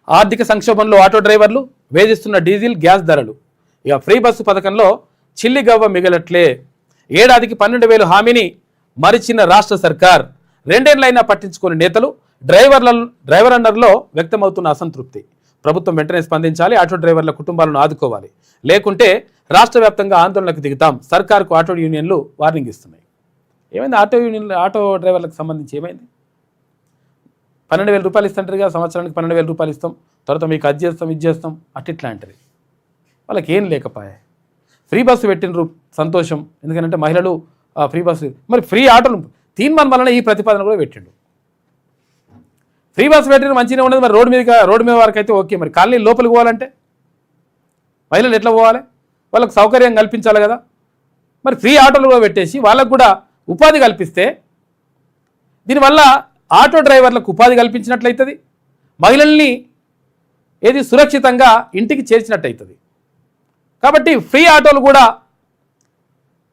ఆర్థిక సంక్షోభంలో ఆటో డ్రైవర్లు, వేధిస్తున్న డీజిల్ గ్యాస్ ధరలు. ఇక ఫ్రీ బస్సు పథకంలో చిల్లిగవ్వ మిగలట్లే. ఏడాదికి 12,000 హామీని మరిచిన రాష్ట్ర సర్కార్. 2 ఏళ్లైనా పట్టించుకుని నేతలు. డ్రైవర్ అండర్లో వ్యక్తమవుతున్న అసంతృప్తి. ప్రభుత్వం వెంటనే స్పందించాలి, ఆటో డ్రైవర్ల కుటుంబాలను ఆదుకోవాలి, లేకుంటే రాష్ట్ర వ్యాప్తంగా ఆందోళనకు దిగుతాం. సర్కార్కు ఆటో యూనియన్లు వార్నింగ్ ఇస్తున్నాయి. ఏమైంది ఆటో డ్రైవర్లకు సంబంధించి ఏమైంది? 12,000 రూపాయలు ఇస్తుంటారుగా, సంవత్సరానికి 12,000 రూపాయలు ఇస్తాం, తర్వాత మీకు అది చేస్తాం ఇది చేస్తాం అట్టిట్లా అంటారు. వాళ్ళకి ఏం లేకపోయా. ఫ్రీ బస్సు పెట్టినరు సంతోషం, ఎందుకంటే మహిళలు ఫ్రీ బస్సు, మరి ఫ్రీ ఆటోలు తీర్మానం వలన ఈ ప్రతిపాదన కూడా పెట్టిండు. ఫ్రీ బస్సు పెట్టిన మంచిగా ఉండదు, మరి రోడ్డు మీద వరకు అయితే ఓకే, మరి కాలనీ లోపలికి పోవాలంటే మహిళలు ఎట్లా పోవాలి? వాళ్ళకి సౌకర్యం కల్పించాలి కదా. మరి ఫ్రీ ఆటోలు కూడా పెట్టేసి వాళ్ళకు కూడా ఉపాధి కల్పిస్తే దీనివల్ల ఆటో డ్రైవర్లకు ఉపాధి కల్పించినట్లయితుంది, మహిళల్ని ఏది సురక్షితంగా ఇంటికి చేర్చినట్టు అవుతుంది. కాబట్టి ఫ్రీ ఆటోలు కూడా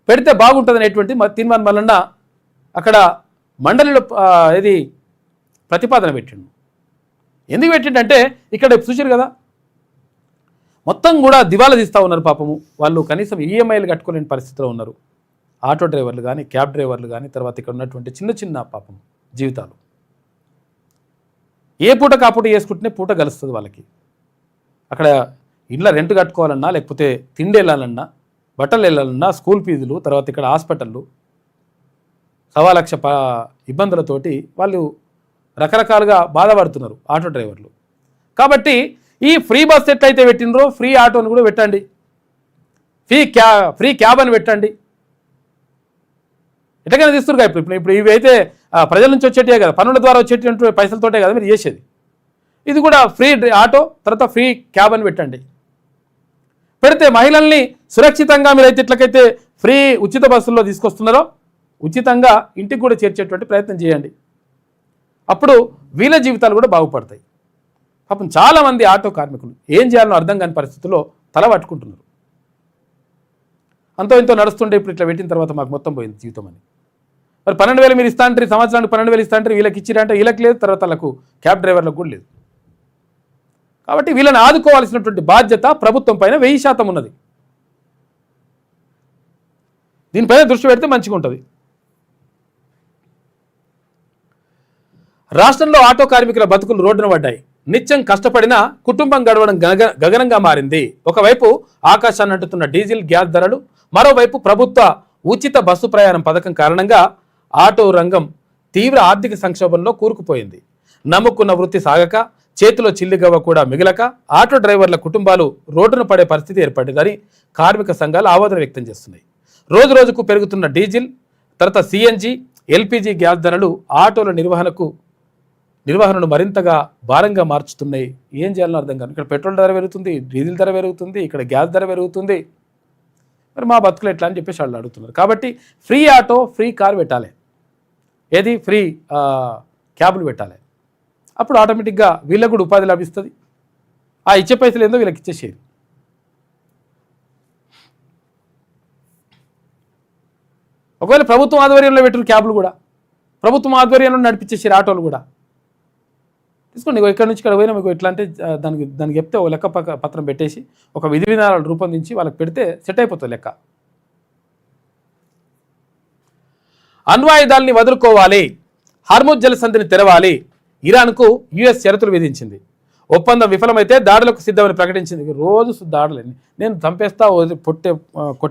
పెడితే బాగుంటుంది అనేటువంటి తీర్మానం వలన అక్కడ మండలిలో ఏది ప్రతిపాదన పెట్టిండు. ఎందుకు పెట్టిండంటే ఇక్కడ చూసారు కదా, మొత్తం కూడా దివాలా తీస్తూ ఉన్నారు పాపము. వాళ్ళు కనీసం ఈఎంఐలు కట్టుకోలేని పరిస్థితిలో ఉన్నారు. ఆటో డ్రైవర్లు కానీ, క్యాబ్ డ్రైవర్లు కానీ, తర్వాత ఇక్కడ ఉన్నటువంటి చిన్న చిన్న పాపం జీవితాలు. ఏ పూట కాపూట చేసుకుంటేనే పూట కలుస్తుంది వాళ్ళకి. అక్కడ ఇళ్ళ రెంట్ కట్టుకోవాలన్నా, లేకపోతే తిండి వెళ్ళాలన్నా, బట్టలు వెళ్ళాలన్నా, స్కూల్ ఫీజులు, తర్వాత ఇక్కడ హాస్పిటళ్ళు, 1,00,000 ఇబ్బందులతోటి వాళ్ళు రకరకాలుగా బాధపడుతున్నారు ఆటో డ్రైవర్లు. కాబట్టి ఈ ఫ్రీ బస్ ఎట్లయితే పెట్టినరో ఫ్రీ ఆటోని కూడా పెట్టండి, ఫ్రీ క్యాబ్ అని పెట్టండి. ఎట్లాగైనా తీస్తున్నారు కదా. ఇప్పుడు ఇవి అయితే ప్రజల నుంచి వచ్చేటే కదా, పన్నుల ద్వారా వచ్చేటువంటి పైసలతోటే కదా మీరు చేసేది. ఇది కూడా ఫ్రీ ఆటో, తర్వాత ఫ్రీ క్యాబ్ అని పెట్టండి. పెడితే మహిళల్ని సురక్షితంగా మీరైతే ఇట్లకైతే ఫ్రీ ఉచిత బస్సుల్లో తీసుకొస్తున్నారో ఉచితంగా ఇంటికి కూడా చేర్చేటువంటి ప్రయత్నం చేయండి. అప్పుడు వీళ్ళ జీవితాలు కూడా బాగుపడతాయి. పాపం చాలామంది ఆటో కార్మికులు ఏం చేయాలో అర్థం కాని పరిస్థితుల్లో తల పట్టుకుంటున్నారు. అంతో ఇంతో నడుస్తుంటే ఇప్పుడు ఇట్లా పెట్టిన తర్వాత మాకు మొత్తం పోయింది జీవితం అని. మరి 12,000 మీరు ఇస్తా అంటారు, సంవత్సరానికి 12,000 ఇస్తా అంటారు, వీళ్ళకి ఇచ్చిరంటే వీళ్ళకి లేదు, తర్వాత వాళ్ళకు క్యాబ్ డ్రైవర్లకు కూడా లేదు. కాబట్టి వీళ్ళని ఆదుకోవాల్సినటువంటి బాధ్యత ప్రభుత్వం పైన 1000% ఉన్నది. దీనిపైన దృష్టి పెడితే మంచిగా ఉంటుంది. రాష్ట్రంలో ఆటో కార్మికుల బతుకులు రోడ్డున పడ్డాయి. నిత్యం కష్టపడినా కుటుంబం గడవడం గగనంగా మారింది. ఒకవైపు ఆకాశాన్ని అంటుతున్న డీజిల్ గ్యాస్ ధరలు, మరోవైపు ప్రభుత్వ ఉచిత బస్సు ప్రయాణం పథకం కారణంగా ఆటో రంగం తీవ్ర ఆర్థిక సంక్షోభంలో కూరుకుపోయింది. నమ్ముకున్న వృత్తి సాగక, చేతిలో చిల్లిగవ్వ కూడా మిగలక ఆటో డ్రైవర్ల కుటుంబాలు రోడ్డున పడే పరిస్థితి ఏర్పడిందని కార్మిక సంఘాలు ఆవేదన వ్యక్తం చేస్తున్నాయి. రోజు రోజుకు పెరుగుతున్న డీజిల్, తర్వాత సిఎన్జి, ఎల్పిజి గ్యాస్ ధరలు ఆటోల నిర్వహణను మరింతగా భారంగా మార్చుతున్నాయి. ఏం చేయాలని అర్థం కాదు. ఇక్కడ పెట్రోల్ ధర పెరుగుతుంది, డీజిల్ ధర పెరుగుతుంది, ఇక్కడ గ్యాస్ ధర పెరుగుతుంది. మరి మా బతుకులు ఎట్లా అని చెప్పేసి వాళ్ళు అడుగుతున్నారు. కాబట్టి ఫ్రీ ఆటో, ఫ్రీ కార్ పెట్టాలి, ఏది ఫ్రీ క్యాబులు పెట్టాలి. అప్పుడు ఆటోమేటిక్గా వీళ్ళకు కూడా ఉపాధి లభిస్తుంది. ఆ ఇచ్చే పైసలు ఏందో వీళ్ళకి ఇచ్చేసేది. ఒకవేళ ప్రభుత్వం ఆధ్వర్యంలో పెట్టిన క్యాబులు కూడా ప్రభుత్వం ఆధ్వర్యంలో నడిపించేసారు ఆటోలు కూడా. తీసుకోండి, ఇక్కడ నుంచి ఇక్కడ పోయినా మీకు ఎట్లా అంటే దానికి చెప్తే ఒక లెక్క పత్రం పెట్టేసి ఒక విధి విధానాలు రూపొందించి వాళ్ళకి పెడితే సెట్ అయిపోతుంది లెక్క. అణ్వాయుధాలని వదులుకోవాలి, హార్ముజ్ జలసంధిని తెరవాలి. ఇరాన్కు యుఎస్ షరతులు విధించింది. ఒప్పందం విఫలమైతే దాడులకు సిద్ధమని ప్రకటించింది. రోజు దాడులని, నేను చంపేస్తా,